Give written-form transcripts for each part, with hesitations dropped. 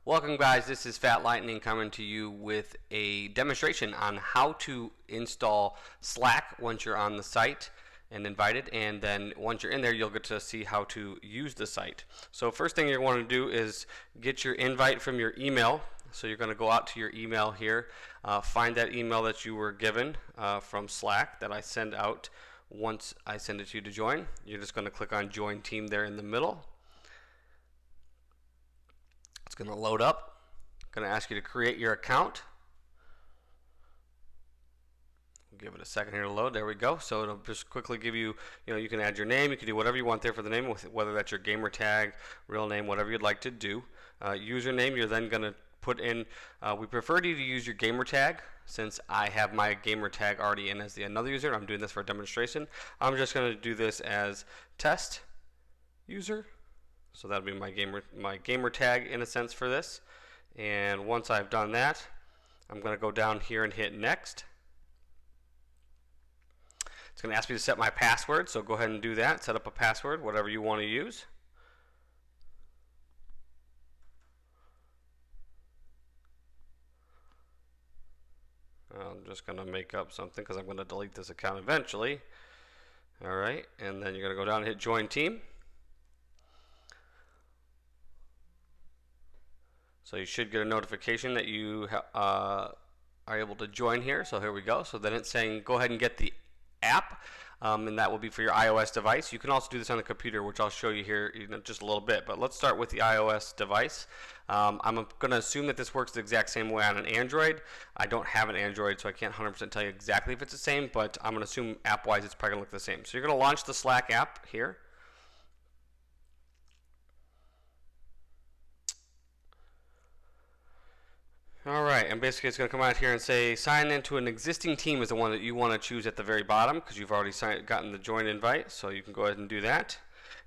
Welcome guys, this is Fat Lightning coming to you with a demonstration on how to install Slack once you're on the site and invited, and then once you're in there you'll get to see how to use the site. So first thing you want to do is get your invite from your email. So you're going to go out to your email here, find that email that you were given from Slack that I send out once I send it to you to join. You're just going to click on join team there in the middle. It's going to load up. Going to ask you to create your account. Give it a second here to load. There we go. So it'll just quickly give you, you can add your name. You can do whatever you want there for the name, whether that's your gamer tag, real name, whatever you'd like to do. Username, you're then going to put in, we prefer you to use your gamer tag. Since I have my gamer tag already in as another user, I'm doing this for a demonstration. I'm just going to do this as test user. So that'll be my gamer tag in a sense for this. And once I've done that, I'm going to go down here and hit next. It's going to ask me to set my password, so go ahead and do that. Set up a password, whatever you want to use. I'm just going to make up something because I'm going to delete this account eventually. Alright, and then you're going to go down and hit join team. So you should get a notification that you are able to join here. So here we go. So then it's saying go ahead and get the app, and that will be for your iOS device. You can also do this on the computer, which I'll show you here in just a little bit. But let's start with the iOS device. I'm going to assume that this works the exact same way on an Android. I don't have an Android, so I can't 100% tell you exactly if it's the same, but I'm going to assume app-wise it's probably going to look the same. So you're going to launch the Slack app here. Alright, and basically it's going to come out here and say sign into an existing team is the one that you want to choose at the very bottom because you've already gotten the join invite, so you can go ahead and do that.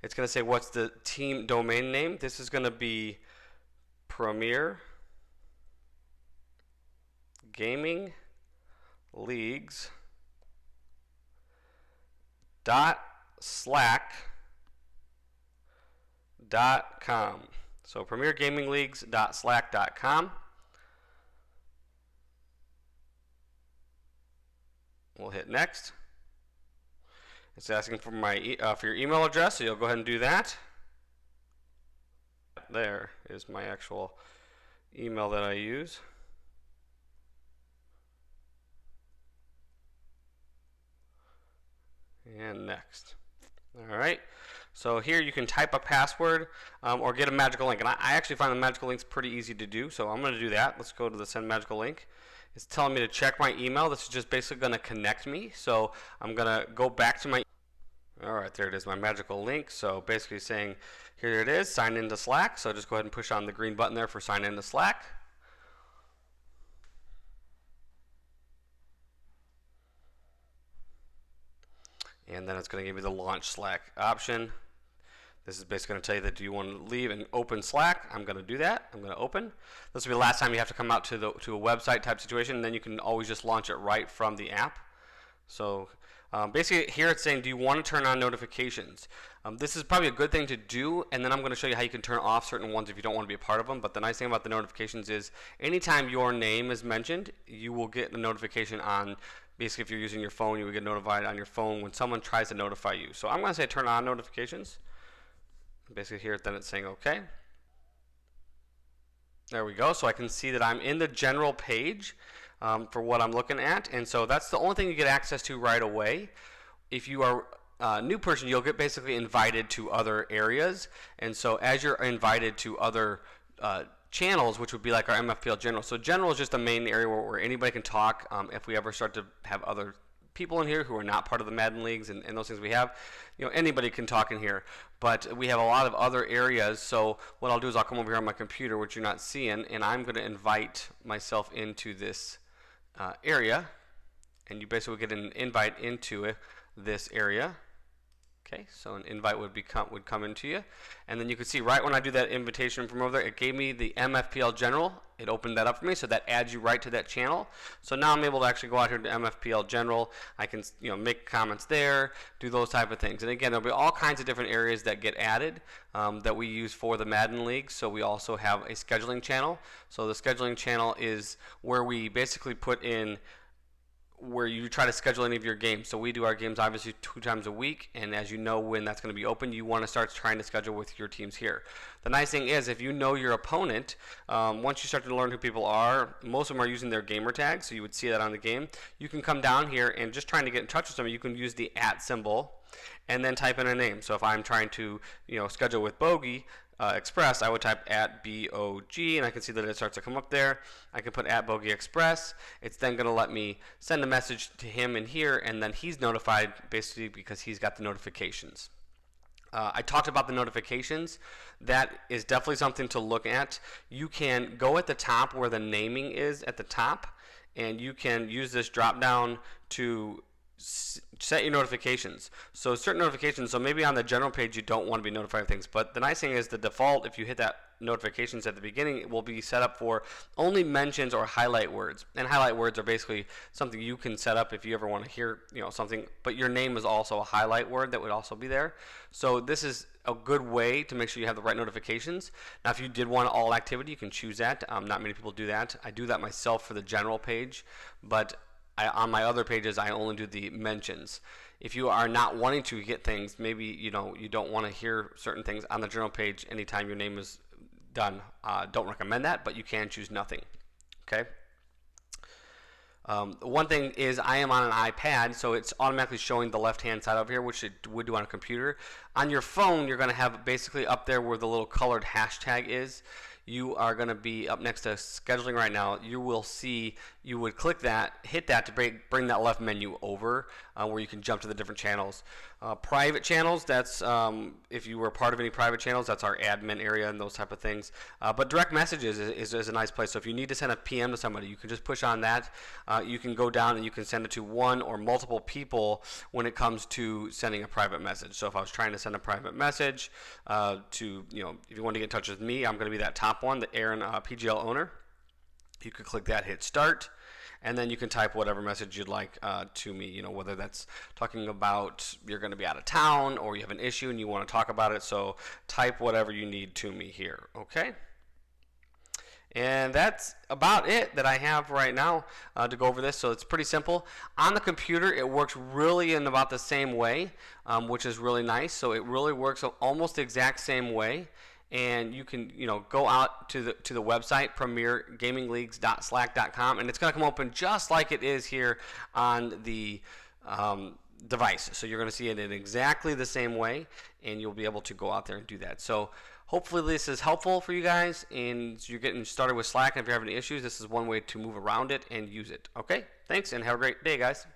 It's going to say what's the team domain name. This is going to be Premier Gaming Leagues .slack.com. So premiergamingleagues.slack.com. We'll hit next. It's asking for for your email address, so you'll go ahead and do that. There is my actual email that I use. And next. Alright, so here you can type a password or get a magical link. And I actually find the magical links pretty easy to do, so I'm going to do that. Let's go to the send magical link. It's telling me to check my email. This is just basically going to connect me. So I'm going to go back to my. Alright, there it is, my magical link. So basically saying, here it is, sign into Slack. So just go ahead and push on the green button there for sign into Slack. And then it's going to give you the launch Slack option. This is basically going to tell you that do you want to leave and open Slack. I'm going to do that. I'm going to open. This will be the last time you have to come out to a website type situation, and then you can always just launch it right from the app. So basically here it's saying do you want to turn on notifications. This is probably a good thing to do, and then I'm going to show you how you can turn off certain ones if you don't want to be a part of them. But the nice thing about the notifications is anytime your name is mentioned, you will get a notification on. Basically, if you're using your phone, you will get notified on your phone when someone tries to notify you. So I'm going to say turn on notifications. Basically here then it's saying OK. There we go. So I can see that I'm in the general page for what I'm looking at, and so that's the only thing you get access to right away. If you are a new person, you'll get basically invited to other areas, and so as you're invited to other channels, which would be like our MFPL General. So General is just the main area where anybody can talk. If we ever start to have other people in here who are not part of the Madden leagues and those things we have, anybody can talk in here. But we have a lot of other areas, so what I'll do is I'll come over here on my computer, which you're not seeing, and I'm going to invite myself into this area, and you basically get an invite into this area. Okay, so an invite would come into you, and then you can see right when I do that invitation from over there, it gave me the MFPL General. It opened that up for me, so that adds you right to that channel. So now I'm able to actually go out here to MFPL General. I can make comments there, do those type of things. And again, there'll be all kinds of different areas that get added that we use for the Madden League. So we also have a scheduling channel. So the scheduling channel is where we basically put in where you try to schedule any of your games. So we do our games obviously 2 times a week, and as you know when that's going to be open, you want to start trying to schedule with your teams here. The nice thing is if you know your opponent, once you start to learn who people are, most of them are using their gamer tag, so you would see that on the game. You can come down here and just trying to get in touch with someone, you can use the @ symbol and then type in a name. So if I'm trying to schedule with Bogey Express, I would type @BOG, and I can see that it starts to come up there. I can put @Bogey Express. It's then going to let me send a message to him in here, and then he's notified basically because he's got the notifications. I talked about the notifications. That is definitely something to look at. You can go at the top where the naming is at the top, and you can use this drop down to set your notifications. So certain notifications, so maybe on the general page you don't want to be notified of things, but the nice thing is the default, if you hit that notifications at the beginning, it will be set up for only mentions or highlight words. And highlight words are basically something you can set up if you ever want to hear something, but your name is also a highlight word that would also be there. So this is a good way to make sure you have the right notifications. Now if you did want all activity, you can choose that. Not many people do that. I do that myself for the general page, but on my other pages, I only do the mentions. If you are not wanting to get things, maybe you don't want to hear certain things on the general page anytime your name is done. Don't recommend that, but you can choose nothing. Okay. One thing is I am on an iPad, so it's automatically showing the left-hand side over here, which it would do on a computer. On your phone, you're going to have basically up there where the little colored hashtag is. You are going to be up next to scheduling right now. You will see, you would click that, hit that to bring that left menu over where you can jump to the different channels. Private channels, that's if you were part of any private channels, that's our admin area and those type of things. But direct messages is a nice place. So if you need to send a PM to somebody, you can just push on that. You can go down and you can send it to one or multiple people when it comes to sending a private message. So if I was trying to send a private message to, if you want to get in touch with me, I'm going to be that top one, the Aaron PGL owner. You can click that, hit start, and then you can type whatever message you'd like to me, whether that's talking about you're going to be out of town or you have an issue and you want to talk about it. So type whatever you need to me here, okay? And that's about it that I have right now to go over this. So it's pretty simple. On the computer, it works really in about the same way, which is really nice. So it really works almost the exact same way. And you can go out to the website premiergamingleagues.slack.com, and it's going to come open just like it is here on the device. So you're going to see it in exactly the same way, and you'll be able to go out there and do that. So hopefully this is helpful for you guys, and you're getting started with Slack. And if you're having any issues, this is one way to move around it and use it. Okay, thanks, and have a great day, guys.